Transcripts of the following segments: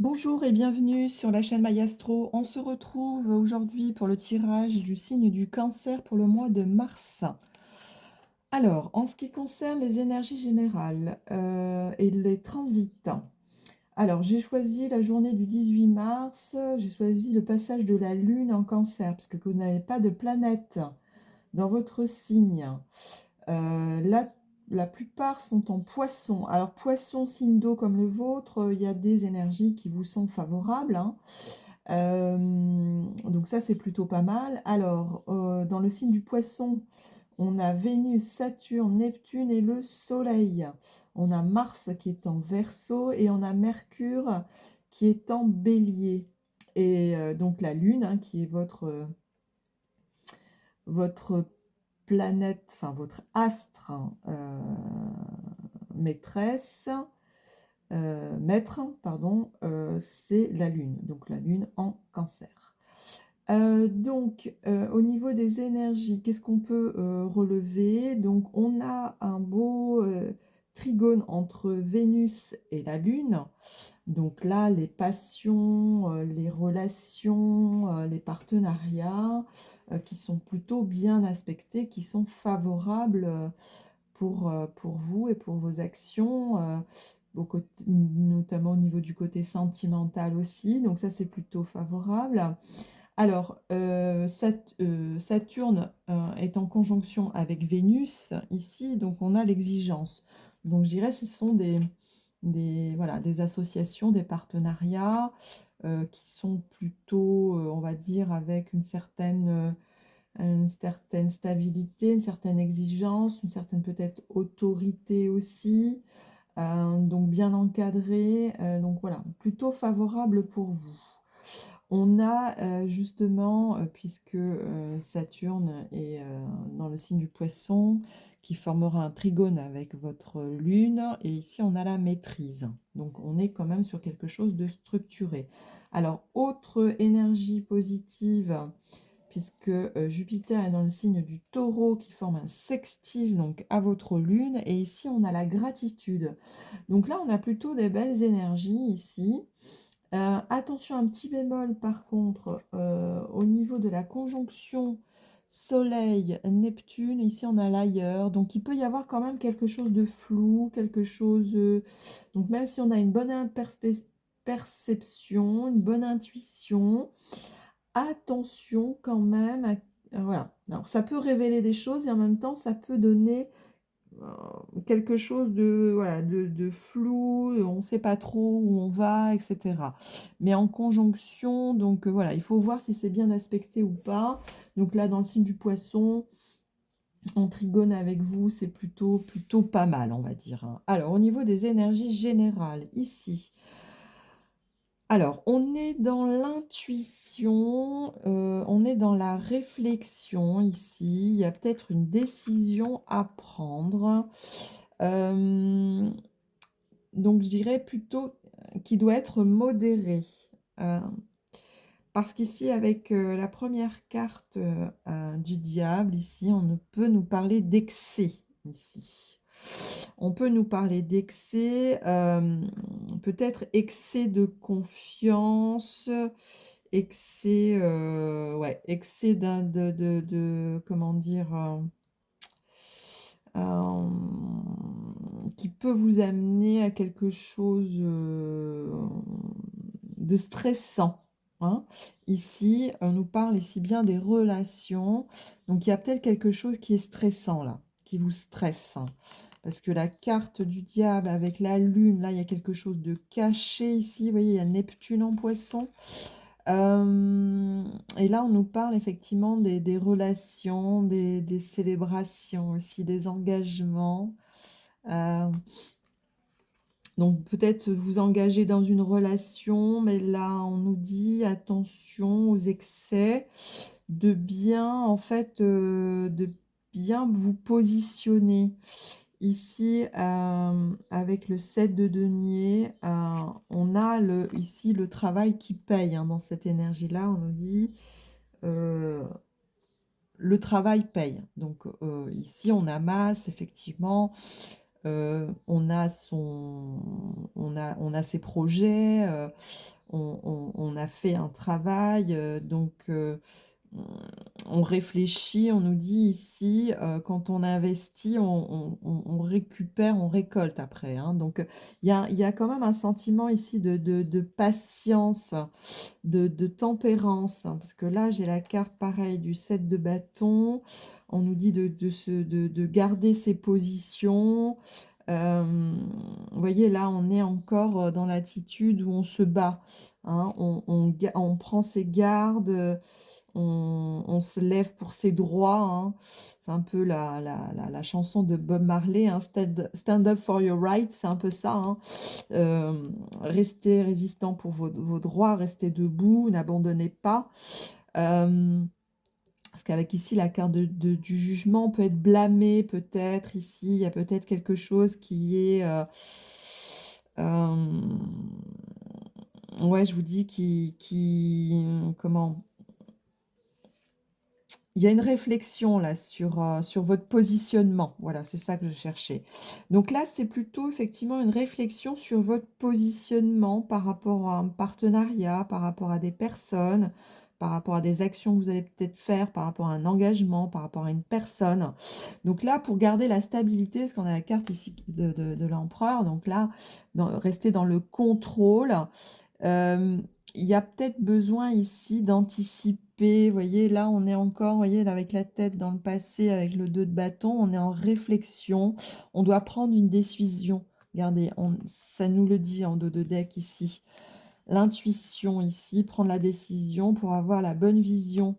Bonjour et bienvenue sur la chaîne Mayastro. On se retrouve aujourd'hui pour le tirage du signe du Cancer pour le mois de mars. Alors, en ce qui concerne les énergies générales et les transits, alors j'ai choisi la journée du 18 mars, j'ai choisi le passage de la Lune en Cancer, parce que vous n'avez pas de planète dans votre signe. La plupart sont en poisson. Alors, poisson, signe d'eau comme le vôtre, il y a des énergies qui vous sont favorables, hein. Donc ça, c'est plutôt pas mal. Alors, dans le signe du poisson, on a Vénus, Saturne, Neptune et le Soleil. On a Mars qui est en Verseau et on a Mercure qui est en Bélier. Et donc la Lune, hein, qui est votre planète, enfin votre astre, maîtresse, maître, pardon, c'est la Lune. Donc la Lune en Cancer. Au niveau des énergies, qu'est-ce qu'on peut relever? Donc, on a un beau trigone entre Vénus et la Lune. Donc là, les passions, les relations, les partenariats qui sont plutôt bien aspectés, qui sont favorables pour vous et pour vos actions, notamment au niveau du côté sentimental aussi. Donc ça, c'est plutôt favorable. Alors, Saturne est en conjonction avec Vénus ici, donc on a l'exigence. Donc je dirais ce sont voilà, des associations, des partenariats qui sont plutôt, on va dire, avec une certaine stabilité, une certaine exigence, une certaine peut-être autorité aussi, donc bien encadré, donc voilà, plutôt favorable pour vous. On a justement, puisque Saturne est dans le signe du Poisson, qui formera un trigone avec votre Lune, et ici on a la maîtrise. Donc on est quand même sur quelque chose de structuré. Alors, autre énergie positive, puisque Jupiter est dans le signe du Taureau, qui forme un sextile donc à votre Lune, et ici on a la gratitude. Donc là, on a plutôt des belles énergies ici. Attention, un petit bémol par contre, au niveau de la conjonction Soleil-Neptune, ici on a l'ailleurs, donc il peut y avoir quand même quelque chose de flou, quelque chose... donc même si on a une bonne perception, une bonne intuition, attention quand même voilà. Alors ça peut révéler des choses et en même temps ça peut donner quelque chose de, voilà, de flou, on ne sait pas trop où on va, etc. Mais en conjonction, donc voilà, il faut voir si c'est bien aspecté ou pas. Donc là, dans le signe du Poisson, en trigone avec vous, c'est plutôt pas mal, on va dire, hein. Alors, au niveau des énergies générales, ici, alors, on est dans l'intuition, on est dans la réflexion ici. Il y a peut-être une décision à prendre. Donc je dirais plutôt qu'il doit être modéré. Heu, Parce qu'ici avec, la première carte, du diable, ici, on ne peut nous parler d'excès, ici. On peut nous parler d'excès, peut-être excès de confiance, excès, ouais, excès comment dire? Qui peut vous amener à quelque chose, de stressant, hein. Ici, on nous parle ici bien des relations, donc il y a peut-être quelque chose qui est stressant là, qui vous stresse, hein. Parce que la carte du diable avec la lune, là, il y a quelque chose de caché ici. Vous voyez, il y a Neptune en Poisson. Et là, on nous parle effectivement des relations, des célébrations aussi, des engagements. Heu, donc peut-être vous engager dans une relation, mais là, on nous dit: «Attention aux excès», de bien, en fait, de bien vous positionner. Ici, avec le 7 de denier, on a ici le travail qui paye, hein, dans cette énergie-là. On nous dit, le travail paye. Donc ici, on amasse effectivement, on a ses projets, on a fait un travail, donc on réfléchit, on nous dit ici, quand on investit, on récupère, on récolte après, hein. Donc, il y a quand même un sentiment ici de patience, de tempérance, hein, parce que là, j'ai la carte pareil du 7 de bâton. On nous dit de garder ses positions. Vous voyez, là, on est encore dans l'attitude où on se bat, hein. On prend ses gardes, on se lève pour ses droits, hein. C'est un peu la chanson de Bob Marley, hein, Stand up for your rights, c'est un peu ça, hein. Restez résistant pour vos droits, restez debout, n'abandonnez pas. Parce qu'avec ici la carte du jugement, on peut être blâmé peut-être ici, il y a peut-être quelque chose qui est... ouais, je vous dis comment... Il y a une réflexion là sur votre positionnement. Voilà, c'est ça que je cherchais. Donc là, c'est plutôt effectivement une réflexion sur votre positionnement par rapport à un partenariat, par rapport à des personnes, par rapport à des actions que vous allez peut-être faire, par rapport à un engagement, par rapport à une personne. Donc là, pour garder la stabilité, parce qu'on a la carte ici de l'empereur, donc là, rester dans le contrôle. Euh, il y a peut-être besoin ici d'anticiper. Vous voyez, là, on est encore, vous voyez, là, avec la tête dans le passé, avec le 2 de bâton, on est en réflexion. On doit prendre une décision. Regardez, ça nous le dit en dos de deck ici. L'intuition ici, prendre la décision pour avoir la bonne vision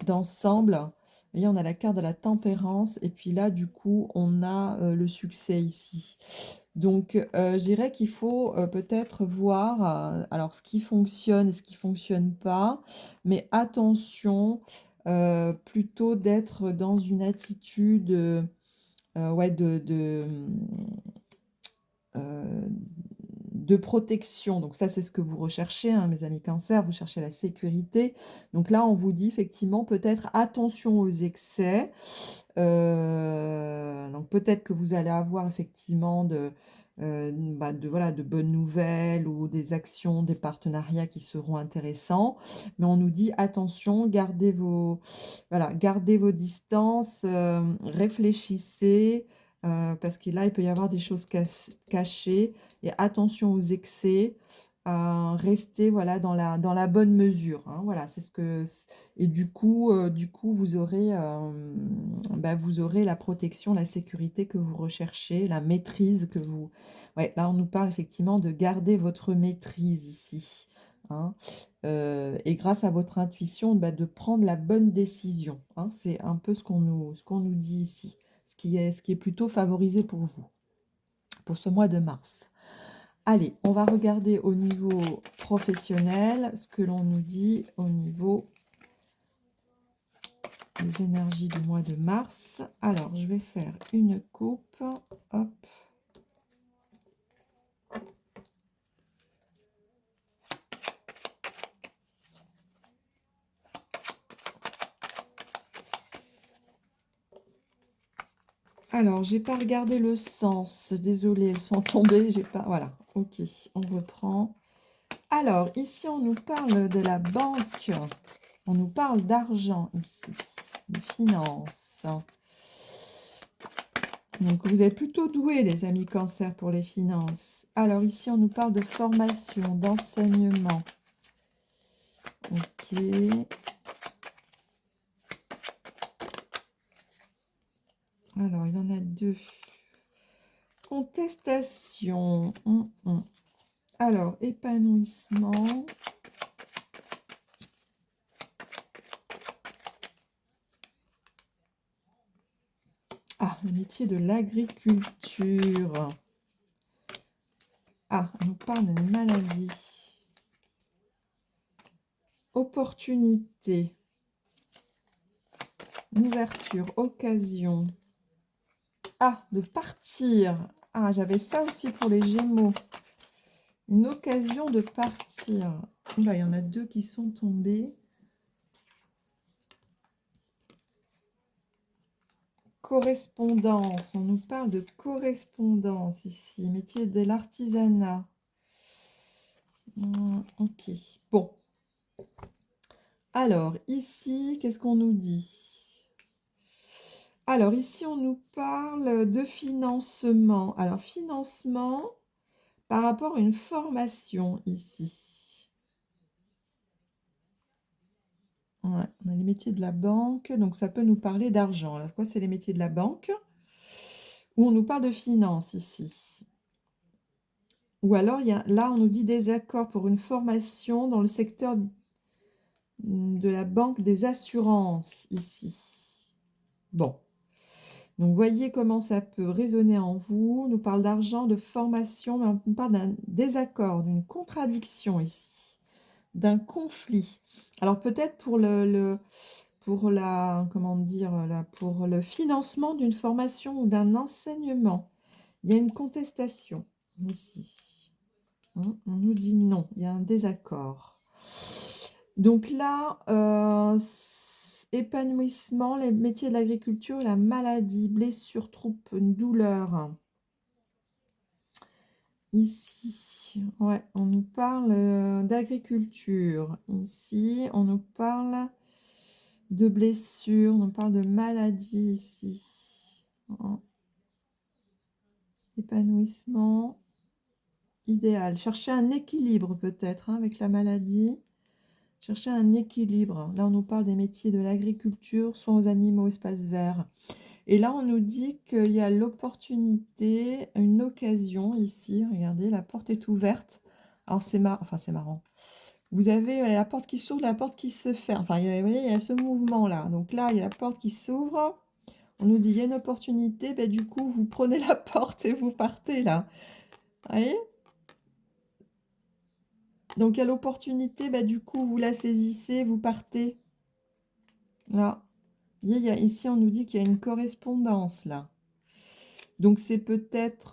d'ensemble. Vous voyez, on a la carte de la tempérance. Et puis là, du coup, on a le succès ici. Donc, je dirais qu'il faut peut-être voir alors ce qui fonctionne et ce qui ne fonctionne pas. Mais attention, plutôt d'être dans une attitude ouais, euh, de protection. Donc ça, c'est ce que vous recherchez, hein, mes amis cancer, vous cherchez la sécurité. Donc là, on vous dit effectivement peut-être attention aux excès. Donc peut-être que vous allez avoir effectivement voilà, de bonnes nouvelles ou des actions, des partenariats qui seront intéressants. Mais on nous dit attention, voilà, gardez vos distances, réfléchissez, parce que là, il peut y avoir des choses cachées. Et attention aux excès. Restez voilà, dans la bonne mesure, hein. Voilà, c'est ce que... Et du coup vous aurez la protection, la sécurité que vous recherchez, la maîtrise que vous... Ouais, là, on nous parle effectivement de garder votre maîtrise ici, hein. Et grâce à votre intuition, de prendre la bonne décision, hein. C'est un peu ce qu'on nous dit ici, ce qui est plutôt favorisé pour vous, pour ce mois de mars. Allez, on va regarder au niveau professionnel ce que l'on nous dit au niveau des énergies du mois de mars. Alors, je vais faire une coupe. Hop. Alors, j'ai pas regardé le sens. Désolée, elles sont tombées. J'ai pas. Voilà. Ok, on reprend. Alors, ici, on nous parle de la banque. On nous parle d'argent ici, de finances. Donc, vous êtes plutôt doués, les amis cancer, pour les finances. Alors, ici, on nous parle de formation, d'enseignement. Ok. Alors, il y en a deux. Contestation. Alors, épanouissement. Ah, le métier de l'agriculture. Ah, on nous parle d'une maladie. Opportunité. Ouverture, occasion. Ah, de partir. Ah, j'avais ça aussi pour les Gémeaux. Une occasion de partir. Là, il y en a deux qui sont tombés. correspondance. On nous parle de correspondance ici. Métier de l'artisanat. Ok. Bon. Alors, ici, qu'est-ce qu'on nous dit? Alors, ici, on nous parle de financement. Alors, financement par rapport à une formation ici. Ouais, on a les métiers de la banque, donc ça peut nous parler d'argent. Là, quoi, c'est les métiers de la banque. Ou on nous parle de finance ici. Ou alors, là, on nous dit des accords pour une formation dans le secteur de la banque des assurances ici. Bon. Donc, voyez comment ça peut résonner en vous. On nous parle d'argent, de formation, mais on nous parle d'un désaccord, d'une contradiction ici, d'un conflit. Alors, peut-être pour comment dire, pour le financement d'une formation ou d'un enseignement, il y a une contestation ici. On nous dit non, il y a un désaccord. Donc là, épanouissement, les métiers de l'agriculture, la maladie, blessure, trouble, une douleur. Ici, ouais, on nous parle d'agriculture. Ici, on nous parle de blessure, on nous parle de maladie ici. Épanouissement, idéal. Chercher un équilibre peut-être avec la maladie. Chercher un équilibre. Là, on nous parle des métiers de l'agriculture, soins aux animaux, espaces verts. Et là, on nous dit qu'il y a l'opportunité, une occasion ici. Regardez, la porte est ouverte. Alors, c'est marrant. Vous avez la porte qui s'ouvre, la porte qui se ferme. Enfin, vous voyez, il y a ce mouvement-là. Donc là, il y a la porte qui s'ouvre. On nous dit, il y a une opportunité. Ben, du coup, vous prenez la porte et vous partez là. Vous voyez? Donc, il y a l'opportunité. Ben, du coup, vous la saisissez, vous partez. Là. Ici, on nous dit qu'il y a une correspondance là. Donc, c'est peut-être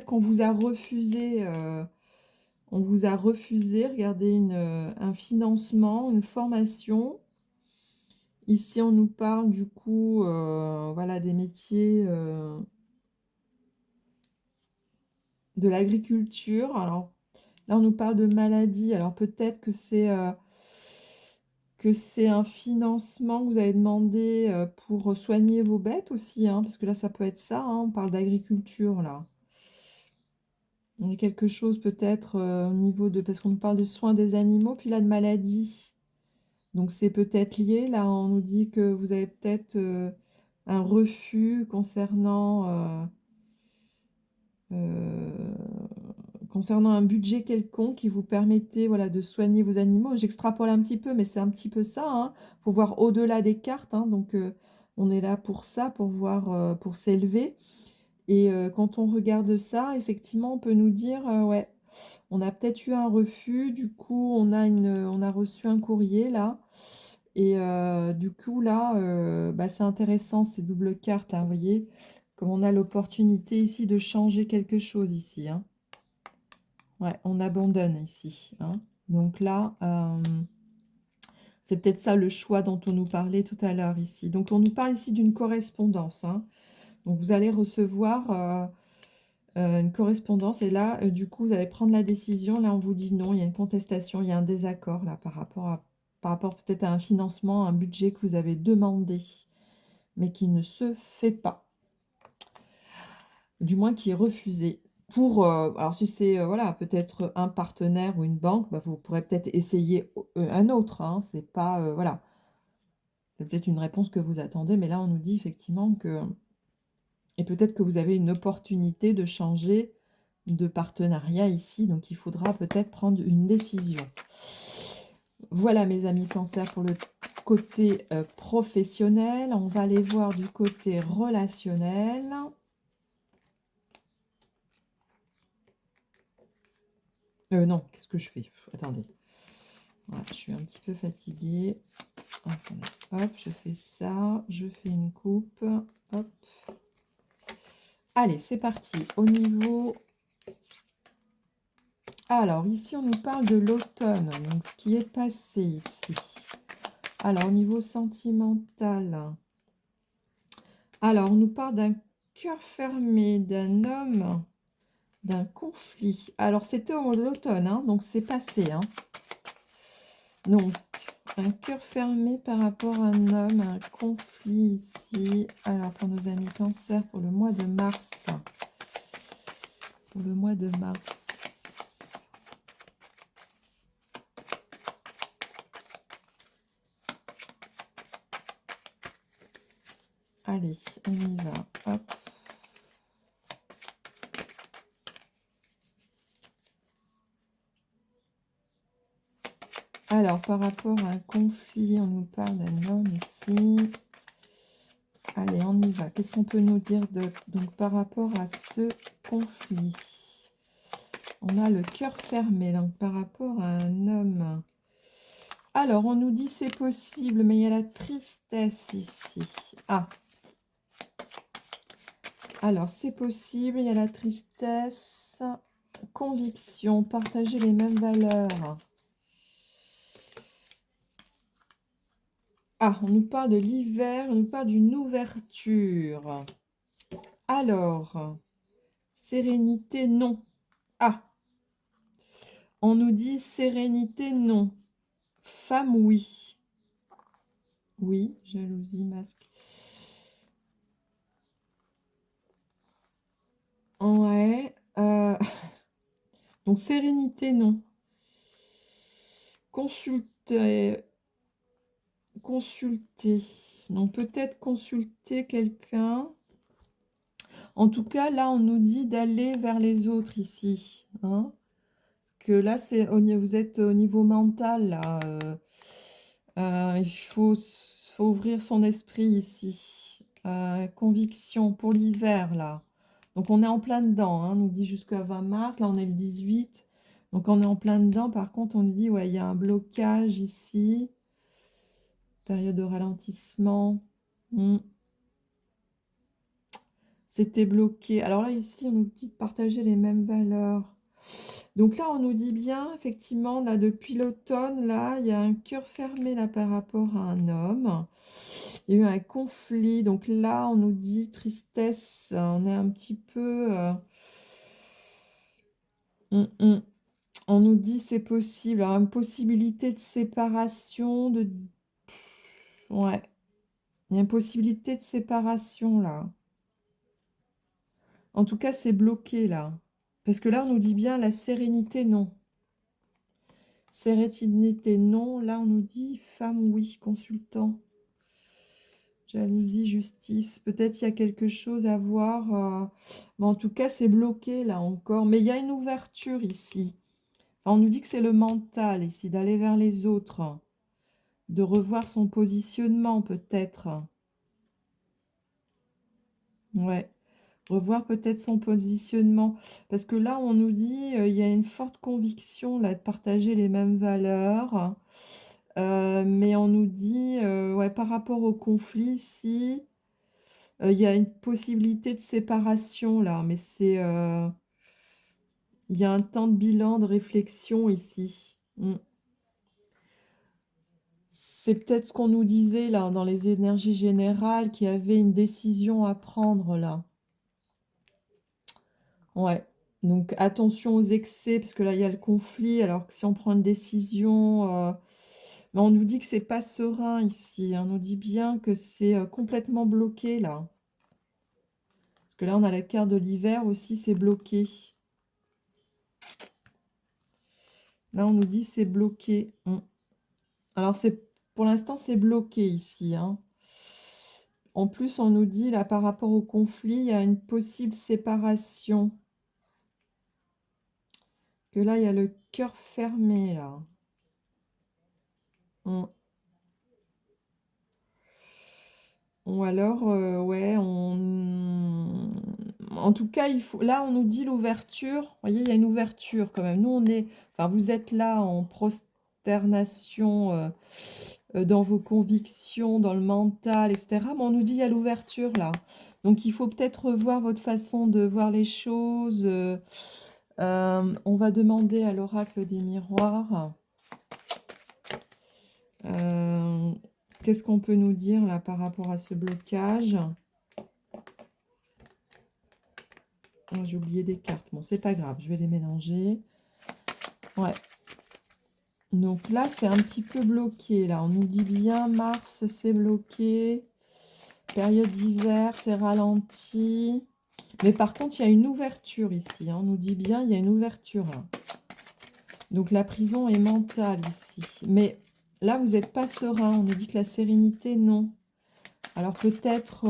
qu'on vous a refusé, regardez, un financement, une formation. Ici, on nous parle du coup, voilà, des métiers de l'agriculture. Alors, là, on nous parle de maladie. Alors, peut-être que c'est un financement que vous avez demandé pour soigner vos bêtes aussi, hein, parce que là, ça peut être ça, hein, on parle d'agriculture, là. On a quelque chose peut-être au niveau de... Parce qu'on nous parle de soins des animaux, puis là, de maladie. Donc, c'est peut-être lié. Là, on nous dit que vous avez peut-être un refus euh, concernant un budget quelconque qui vous permettait, voilà, de soigner vos animaux. J'extrapole un petit peu, mais c'est un petit peu ça, hein. Faut voir au-delà des cartes, hein. Donc, on est là pour ça, pour voir, pour s'élever. Et quand on regarde ça, effectivement, on peut nous dire, ouais, on a peut-être eu un refus. Du coup, on a reçu un courrier là. Et du coup, là, bah, c'est intéressant ces doubles cartes, là, vous voyez, comme on a l'opportunité ici de changer quelque chose ici, hein. Ouais, on abandonne ici, hein. Donc là, c'est peut-être ça le choix dont on nous parlait tout à l'heure ici. Donc on nous parle ici d'une correspondance, hein. Donc vous allez recevoir une correspondance et là, du coup, vous allez prendre la décision. Là, on vous dit non, il y a une contestation, il y a un désaccord là par rapport peut-être à un financement, un budget que vous avez demandé, mais qui ne se fait pas. Du moins qui est refusé. Alors si c'est voilà, peut-être un partenaire ou une banque, bah, vous pourrez peut-être essayer un autre, hein. C'est pas voilà. C'est peut-être une réponse que vous attendez, mais là on nous dit effectivement que et peut-être que vous avez une opportunité de changer de partenariat ici, donc il faudra peut-être prendre une décision. Voilà mes amis Cancer pour le côté professionnel. On va aller voir du côté relationnel. Non, qu'est-ce que je fais? Attendez. Voilà, je suis un petit peu fatiguée. Hop, je fais ça. Je fais une coupe. Hop. Allez, c'est parti. Au niveau... Alors, ici, on nous parle de l'automne. Donc, ce qui est passé ici. Alors, au niveau sentimental... Alors, on nous parle d'un cœur fermé, d'un homme, d'un conflit. Alors, c'était au mois de l'automne, hein, donc c'est passé. Hein. Donc, un cœur fermé par rapport à un homme, un conflit ici. Alors, pour nos amis Cancer, pour le mois de mars. Pour le mois de mars. Allez, on y va. Hop. Alors, par rapport à un conflit, on nous parle d'un homme ici. Allez, on y va. Qu'est-ce qu'on peut nous dire donc par rapport à ce conflit? On a le cœur fermé, donc par rapport à un homme. Alors, on nous dit c'est possible, mais il y a la tristesse ici. Ah. Alors, c'est possible, il y a la tristesse. Conviction, partager les mêmes valeurs. Ah, on nous parle de l'hiver, on nous parle d'une ouverture. Alors, sérénité, non. Ah, on nous dit sérénité, non. Femme, oui. Oui, jalousie, masque. Ouais. Donc, sérénité, non. Consulter. Consulter. Donc, peut-être consulter quelqu'un. En tout cas, là, on nous dit d'aller vers les autres ici. Hein, parce que là, vous êtes au niveau mental, là. Il faut ouvrir son esprit ici. Conviction pour l'hiver, là. Donc, on est en plein dedans. Hein, on nous dit jusqu'à 20 mars. Là, on est le 18. Donc, on est en plein dedans. Par contre, on nous dit, ouais, il y a un blocage ici. Période de ralentissement. C'était bloqué. Alors là, ici, on nous dit de partager les mêmes valeurs. Donc là, on nous dit bien, effectivement, là, depuis l'automne, là, il y a un cœur fermé là par rapport à un homme. Il y a eu un conflit. Donc là, on nous dit tristesse. On est un petit peu... On nous dit c'est possible. Alors, une possibilité de séparation. Ouais. Il y a une possibilité de séparation là. En tout cas, c'est bloqué là. Parce que là, on nous dit bien la sérénité, non. Sérénité, non. Là, on nous dit femme, oui, consultant. Jalousie, justice. Peut-être il y a quelque chose à voir. Mais en tout cas, c'est bloqué là encore. Mais il y a une ouverture ici. Enfin, on nous dit que c'est le mental ici, d'aller vers les autres. De revoir son positionnement peut-être. Ouais. Revoir peut-être son positionnement. Parce que là, on nous dit, il y a une forte conviction là, de partager les mêmes valeurs. Mais on nous dit, ouais, par rapport au conflit, si il y a une possibilité de séparation là, mais il y a un temps de bilan, de réflexion ici. C'est peut-être ce qu'on nous disait là dans les énergies générales, qu'il y avait une décision à prendre là. Ouais. Donc attention aux excès, parce que là, il y a le conflit. Alors que si on prend une décision, mais on nous dit que c'est pas serein ici. On nous dit bien que c'est complètement bloqué là. Parce que là, on a la carte de l'hiver aussi, c'est bloqué. Là, on nous dit c'est bloqué. Alors, pour l'instant, c'est bloqué ici. Hein. En plus, on nous dit là, par rapport au conflit, il y a une possible séparation. Que là, il y a le cœur fermé là. Hum. Ou alors, ouais, en tout cas, là, on nous dit l'ouverture. Vous voyez, il y a une ouverture quand même. Nous, enfin, vous êtes là en prosternation dans vos convictions, dans le mental, etc. Mais on nous dit il y a l'ouverture là. Donc, il faut peut-être revoir votre façon de voir les choses. On va demander à l'oracle des miroirs. Qu'est-ce qu'on peut nous dire là par rapport à ce blocage? Oh, j'ai oublié des cartes. Bon, c'est pas grave, je vais les mélanger. Ouais. Donc là, c'est un petit peu bloqué. Là, on nous dit bien Mars, c'est bloqué. Période d'hiver, c'est ralenti. Mais par contre, il y a une ouverture ici. Hein. On nous dit bien, il y a une ouverture. Hein. Donc la prison est mentale ici. Mais là, vous n'êtes pas serein. On nous dit que la sérénité, non. Alors peut-être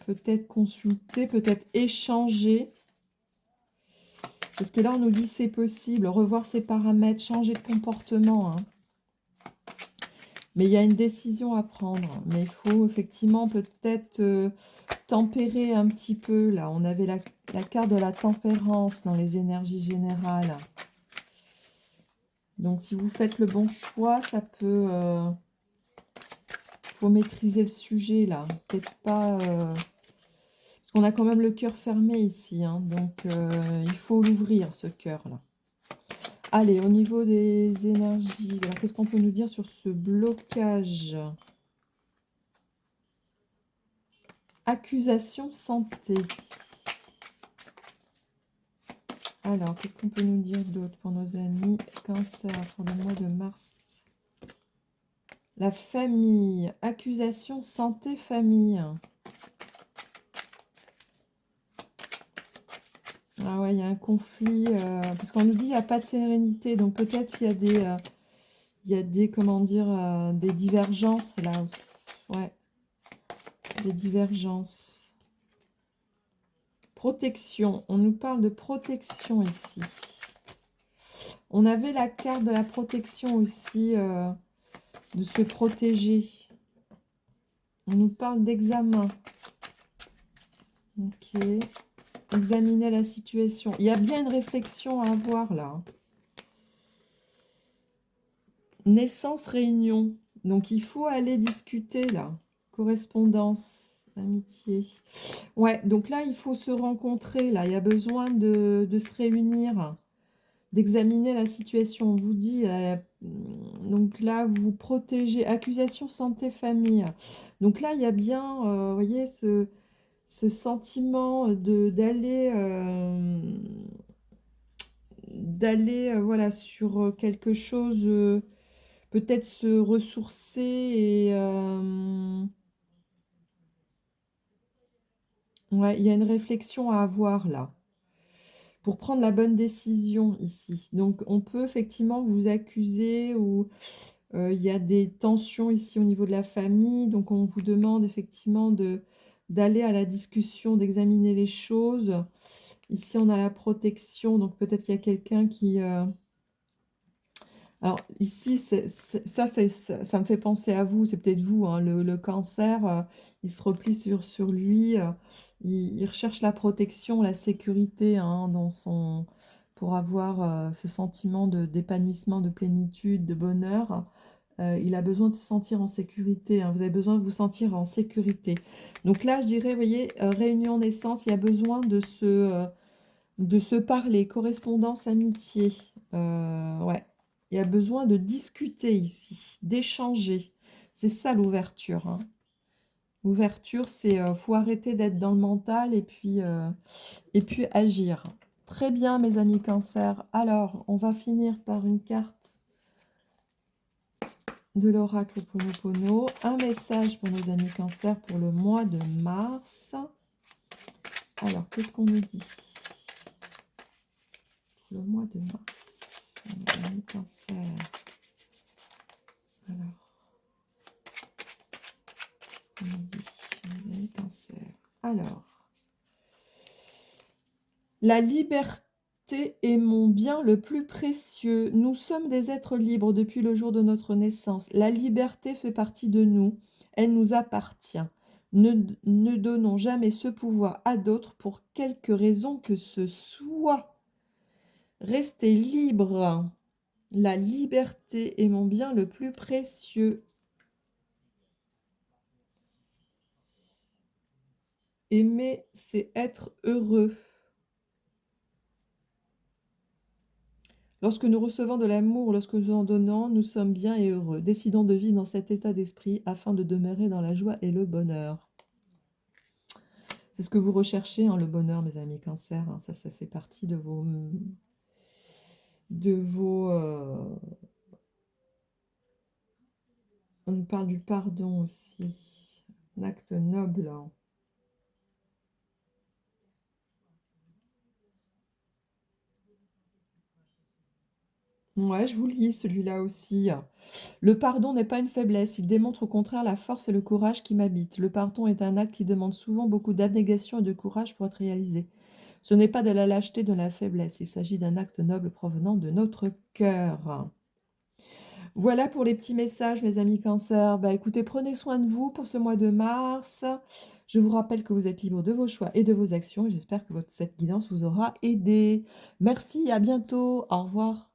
peut-être consulter, peut-être échanger. Parce que là, on nous dit c'est possible. Revoir ses paramètres, changer de comportement. Hein. Mais il y a une décision à prendre. Mais il faut effectivement peut-être tempérer un petit peu. Là, on avait la carte de la tempérance dans les énergies générales. Donc, si vous faites le bon choix, ça peut... faut maîtriser le sujet, là. Peut-être pas... parce qu'on a quand même le cœur fermé ici. Hein, donc, il faut l'ouvrir, ce cœur-là. Allez, au niveau des énergies, alors qu'est-ce qu'on peut nous dire sur ce blocage? Accusation santé. Alors, qu'est-ce qu'on peut nous dire d'autre pour nos amis Cancer pour le mois de mars? La famille, accusation santé famille. Ah ouais, il y a un conflit, parce qu'on nous dit il n'y a pas de sérénité, donc peut-être il y a des, comment dire, des divergences là aussi. Ouais, des divergences. Protection, on nous parle de protection ici. On avait la carte de la protection aussi, de se protéger. On nous parle d'examen. Ok. Examiner la situation. Il y a bien une réflexion à avoir là. Naissance, réunion. Donc, il faut aller discuter là. Correspondance, amitié. Ouais, donc là, il faut se rencontrer là. Il y a besoin de se réunir, d'examiner la situation. On vous dit, donc là, vous protégez. Accusation, santé, famille. Donc là, il y a bien, vous voyez, ce sentiment d'aller voilà, sur quelque chose, peut-être se ressourcer et ouais, il y a une réflexion à avoir là pour prendre la bonne décision ici. Donc on peut effectivement vous accuser ou il y a des tensions ici au niveau de la famille, donc on vous demande effectivement d'aller à la discussion, d'examiner les choses. Ici, on a la protection, donc peut-être qu'il y a quelqu'un qui... Alors ici, ça me fait penser à vous, c'est peut-être vous, hein, le cancer, il se replie sur lui, il recherche la protection, la sécurité hein, pour avoir ce sentiment d'épanouissement, de plénitude, de bonheur. Il a besoin de se sentir en sécurité, hein, vous avez besoin de vous sentir en sécurité. Donc là, je dirais, vous voyez, réunion naissance, il y a besoin de se parler, correspondance, amitié. Ouais, il y a besoin de discuter ici, d'échanger. C'est ça l'ouverture. Hein. L'ouverture, c'est faut arrêter d'être dans le mental et puis agir. Très bien, mes amis cancer. Alors, on va finir par une carte de l'oracle Ho'oponopono. Un message pour nos amis cancer pour le mois de mars. Alors, qu'est-ce qu'on nous dit? Le mois de mars, mes amis cancer. Alors, qu'est-ce qu'on nous dit? Mes amis cancer. Alors, la liberté est mon bien le plus précieux. Nous sommes des êtres libres depuis le jour de notre naissance. La liberté fait partie de nous. Elle nous appartient. Ne donnons jamais ce pouvoir à d'autres pour quelque raison que ce soit. Restez libre. La liberté est mon bien le plus précieux. Aimer, c'est être heureux. Lorsque nous recevons de l'amour, lorsque nous en donnons, nous sommes bien et heureux. Décidons de vivre dans cet état d'esprit afin de demeurer dans la joie et le bonheur. C'est ce que vous recherchez, hein, le bonheur, mes amis Cancer, hein, ça fait partie de vos. On nous parle du pardon aussi, un acte noble, hein. Ouais, je vous le lis celui-là aussi. Le pardon n'est pas une faiblesse, il démontre au contraire la force et le courage qui m'habitent. Le pardon est un acte qui demande souvent beaucoup d'abnégation et de courage pour être réalisé. Ce n'est pas de la lâcheté, de la faiblesse, il s'agit d'un acte noble provenant de notre cœur. Voilà pour les petits messages, mes amis Cancer. Bah, écoutez, prenez soin de vous pour ce mois de mars. Je vous rappelle que vous êtes libre de vos choix et de vos actions et j'espère que cette guidance vous aura aidé. Merci, à bientôt. Au revoir.